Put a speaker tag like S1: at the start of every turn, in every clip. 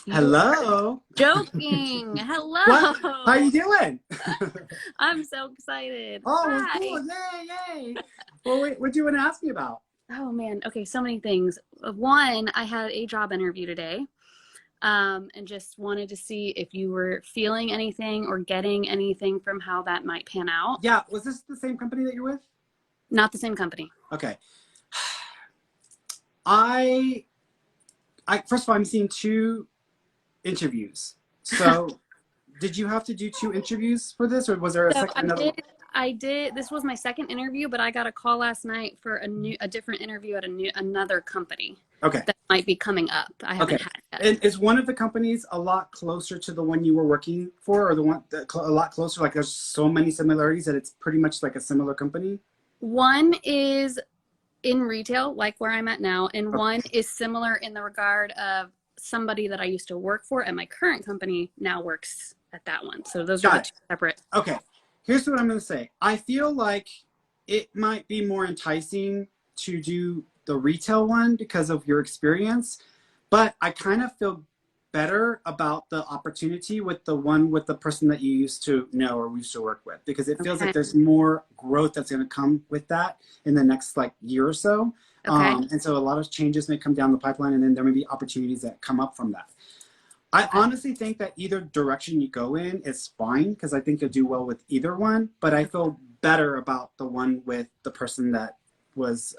S1: You are
S2: Hello.
S1: joking. Hello.
S2: What? How you doing?
S1: I'm so excited.
S2: Oh, well,
S1: Hi.
S2: cool. Yay, yay. Well, wait, what do you want to ask me about?
S1: Oh man. Okay, so many things. One, I had a job interview today. And just wanted to see if you were feeling anything or getting anything from how that might pan out.
S2: Yeah, was this the same company that you're with?
S1: Not the same company.
S2: Okay. I first of all, I'm seeing two interviews. So, did you have to do two interviews for this, or was there a
S1: So
S2: second another one?
S1: I did. This was my second interview, but I got a call last night for a different interview at another company
S2: Okay.
S1: that might be coming up. I haven't had yet.
S2: And is one of the companies a lot closer to the one you were working for, or the one a lot closer? Like, there's so many similarities that it's pretty much like a similar company.
S1: One is in retail, like where I'm at now, and
S2: Okay.
S1: one is similar in the regard of somebody that I used to work for at my current company now works at that one. So those are the two separate.
S2: Okay. Here's what I'm going to say. I feel like it might be more enticing to do the retail one because of your experience, but I kind of feel better about the opportunity with the one with the person that you used to know or used to work with, because it feels like there's more growth that's going to come with that in the next like year or so.
S1: Okay.
S2: And so a lot of changes may come down the pipeline, and then there may be opportunities that come up from that. I honestly think that either direction you go in is fine, because I think you'll do well with either one, but I feel better about the one with the person that was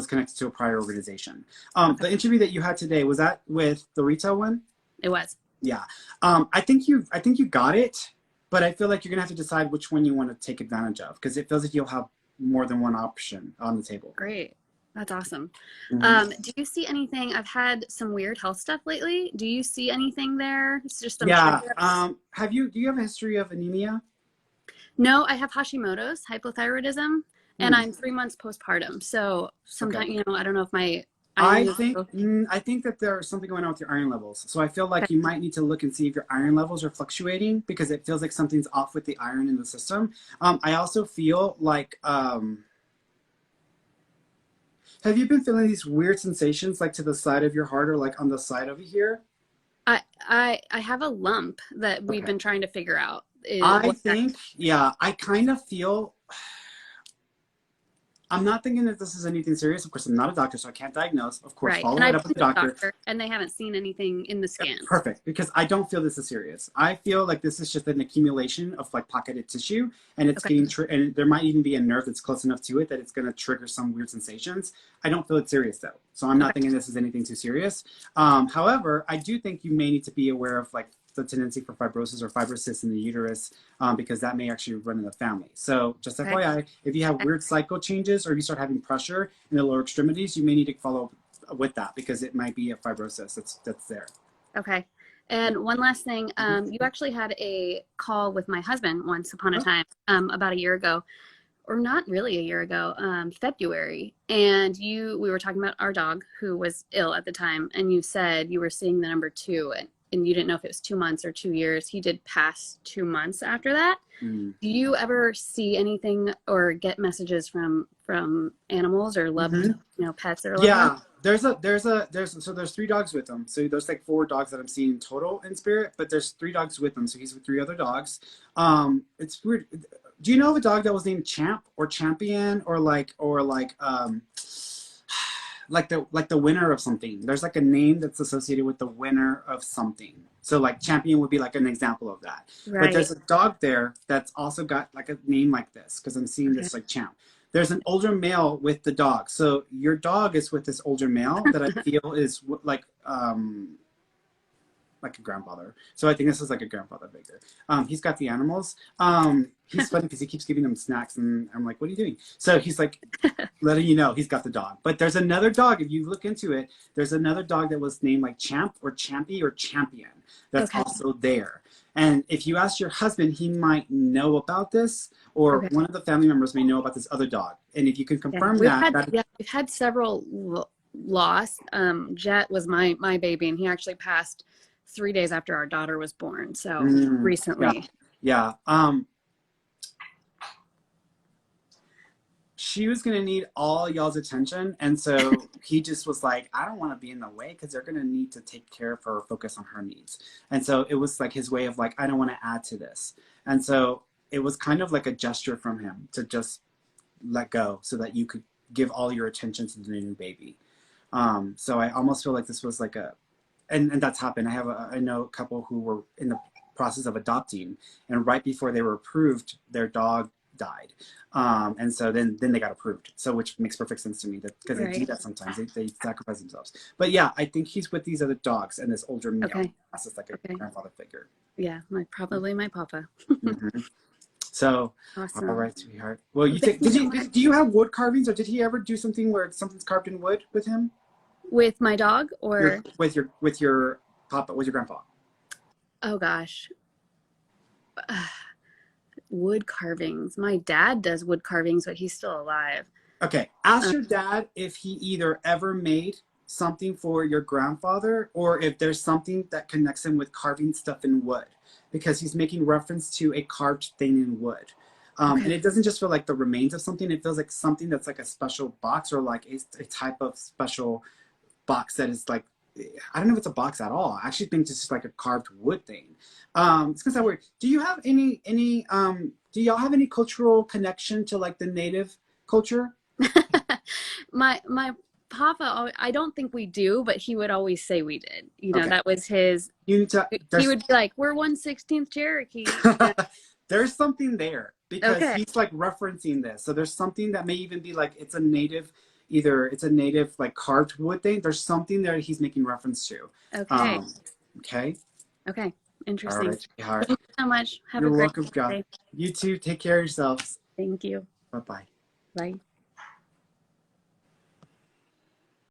S2: connected to a prior organization. The interview that you had today, was that with the retail one?
S1: It was.
S2: Yeah. I think you got it, but I feel like you're gonna have to decide which one you want to take advantage of, because it feels like you'll have more than one option on the table.
S1: Great. That's awesome.
S2: Mm-hmm.
S1: Do you see anything? I've had some weird health stuff lately. Do you see anything there? It's just some
S2: Yeah.
S1: triggers.
S2: Do you have a history of anemia?
S1: No, I have Hashimoto's, hypothyroidism, and I'm 3 months postpartum. So sometimes, I don't know if my
S2: I think that there's something going on with your iron levels. So I feel like you might need to look and see if your iron levels are fluctuating, because it feels like something's off with the iron in the system. I also feel like, have you been feeling these weird sensations like to the side of your heart or like on the side over here?
S1: I have a lump that we've been trying to figure out.
S2: I kind of feel, I'm not thinking that this is anything serious. Of course, I'm not a doctor, so I can't diagnose. Of course, follow it up with the doctor.
S1: And they haven't seen anything in the scan.
S2: Perfect, because I don't feel this is serious. I feel like this is just an accumulation of like pocketed tissue, and it's getting and there might even be a nerve that's close enough to it that it's going to trigger some weird sensations. I don't feel it's serious though, so I'm not thinking this is anything too serious. However, I do think you may need to be aware of like the tendency for fibrosis or fibrocysts in the uterus, because that may actually run in the family. So just FYI, if you have weird cycle changes or you start having pressure in the lower extremities, you may need to follow up with that, because it might be a fibrosis that's there.
S1: Okay. And one last thing, you actually had a call with my husband once upon a time, about a year ago, or not really a year ago, February. And we were talking about our dog who was ill at the time. And you said you were seeing the number 2, and you didn't know if it was 2 months or 2 years. He did pass 2 months after that. Do you ever see anything or get messages from animals or loved, pets or loved ones?
S2: There's 3 dogs with him. So there's like 4 dogs that I'm seeing total in spirit, but there's 3 dogs with him. So he's with 3 other dogs. It's weird. Do you know of a dog that was named Champ or Champion or like the winner of something? There's like a name that's associated with the winner of something. So like Champion would be like an example of that. Right. But there's a dog there that's also got like a name like this, because I'm seeing this like Champ. There's an older male with the dog. So your dog is with this older male that I feel is like a grandfather. So I think this is like a grandfather figure. He's got the animals. He's funny because he keeps giving them snacks, and I'm like, what are you doing? So he's like letting you know he's got the dog. But there's another dog, if you look into it, there's another dog that was named like Champ or Champy or Champion that's also there. And if you ask your husband, he might know about this, or one of the family members may know about this other dog. And if you can confirm
S1: we've had several loss. Jet was my baby, and he actually passed 3 days after our daughter was born. So recently.
S2: Yeah. she was gonna need all y'all's attention, and so he just was like, I don't want to be in the way because they're gonna need to take care of her, focus on her needs. And so it was like his way of like, I don't want to add to this. And so it was kind of like a gesture from him to just let go so that you could give all your attention to the new baby. So I almost feel like this was like and that's happened. I know a couple who were in the process of adopting, and right before they were approved, their dog died. And so then they got approved. So which makes perfect sense to me, that because they do that sometimes. They sacrifice themselves. But yeah, I think he's with these other dogs and this older male. That's just like a grandfather figure.
S1: Yeah, probably my papa.
S2: Mm-hmm. So,
S1: awesome.
S2: All right, sweetheart. Well, do you have wood carvings, or did he ever do something where something's carved in wood with him?
S1: With my dog, or
S2: with your papa, with your grandpa?
S1: Oh gosh. Wood carvings. My dad does wood carvings, but he's still alive.
S2: Okay. Ask your dad if he either ever made something for your grandfather, or if there's something that connects him with carving stuff in wood, because he's making reference to a carved thing in wood. And it doesn't just feel like the remains of something. It feels like something that's like a special box, or like a type of special box that is like, I don't know if it's a box at all. I actually think it's just like a carved wood thing. It's gonna sound weird. Do you have any do y'all have any cultural connection to like the native culture?
S1: my papa, I don't think we do, but he would always say we did. You know, that was his. He would be like, "We're 1/16 Cherokee."
S2: There's something there, because he's like referencing this. So there's something that may even be like it's a native. Either it's a native like carved wood thing. There's something there he's making reference to. Okay. Interesting. All right, sweetheart.
S1: Thank you so much.
S2: You're welcome, God. You too. Take care of yourselves.
S1: Thank you.
S2: Bye-bye.
S1: Bye.